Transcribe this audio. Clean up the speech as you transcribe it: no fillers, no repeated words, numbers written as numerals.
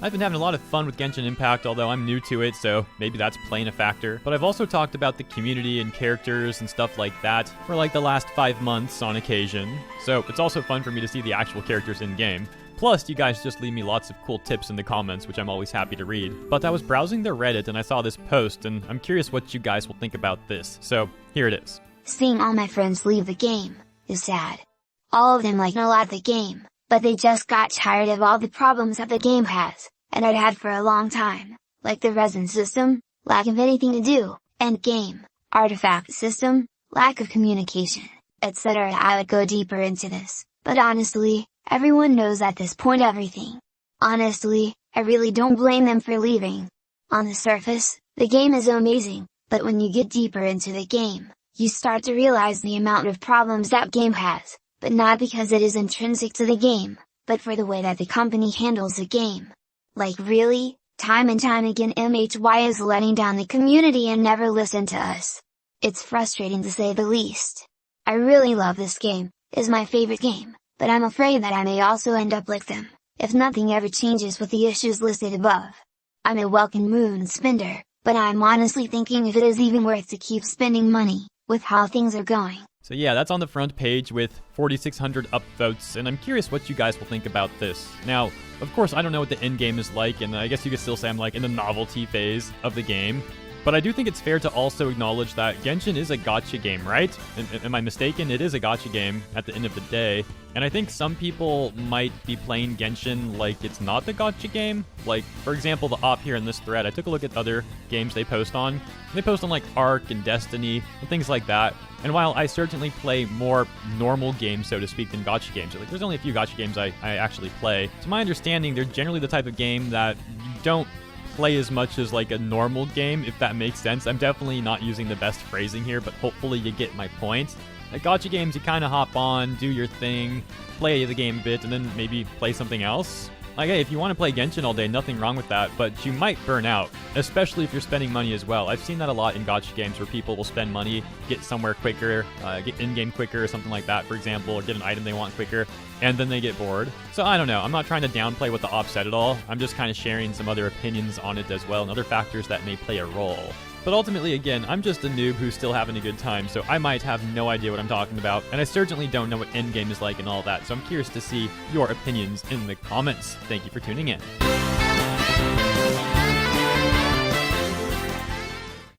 I've been having a lot of fun with Genshin Impact, although I'm new to it, so maybe that's playing a factor. But I've also talked about the community and characters and stuff like that for like the last 5 months on occasion. So it's also fun for me to see the actual characters in-game. Plus, you guys just leave me lots of cool tips in the comments, which I'm always happy to read. But I was browsing their Reddit and I saw this post, and I'm curious what you guys will think about this. So here it is. Seeing all my friends leave the game is sad. All of them like a lot the game, but they just got tired of all the problems that the game has, and I'd had for a long time, like the resin system, lack of anything to do, end game, artifact system, lack of communication, etc. I would go deeper into this, but honestly, everyone knows at this point everything. Honestly, I really don't blame them for leaving. On the surface, the game is amazing, but when you get deeper into the game, you start to realize the amount of problems that game has, but not because it is intrinsic to the game, but for the way that the company handles the game. Like really, time and time again MHY is letting down the community and never listen to us. It's frustrating to say the least. I really love this game, it's my favorite game, but I'm afraid that I may also end up like them, if nothing ever changes with the issues listed above. I'm a welcome moon spender, but I'm honestly thinking if it is even worth to keep spending money, with how things are going. So yeah, that's on the front page with 4,600 upvotes, and I'm curious what you guys will think about this. Now, of course, I don't know what the end game is like, and I guess you could still say I'm like in the novelty phase of the game. But I do think it's fair to also acknowledge that Genshin is a gacha game, right? Am I mistaken? It is a gacha game at the end of the day. And I think some people might be playing Genshin like it's not the gacha game. Like, for example, the op here in this thread, I took a look at other games they post on. They post on like Arc and Destiny and things like that. And while I certainly play more normal games, so to speak, than gacha games, like there's only a few gacha games I actually play. To my understanding, they're generally the type of game that you don't play as much as like a normal game, if that makes sense. I'm definitely not using the best phrasing here, but hopefully you get my point. Like gacha games, you kind of hop on, do your thing, play the game a bit, and then maybe play something else. Like, hey, if you want to play Genshin all day, nothing wrong with that, but you might burn out, especially if you're spending money as well. I've seen that a lot in gacha games where people will spend money, get somewhere quicker, get in-game quicker or something like that, for example, or get an item they want quicker, and then they get bored. So I don't know, I'm not trying to downplay what the op said at all. I'm just kind of sharing some other opinions on it as well, and other factors that may play a role. But ultimately, again, I'm just a noob who's still having a good time, so I might have no idea what I'm talking about, and I certainly don't know what endgame is like and all that, so I'm curious to see your opinions in the comments. Thank you for tuning in.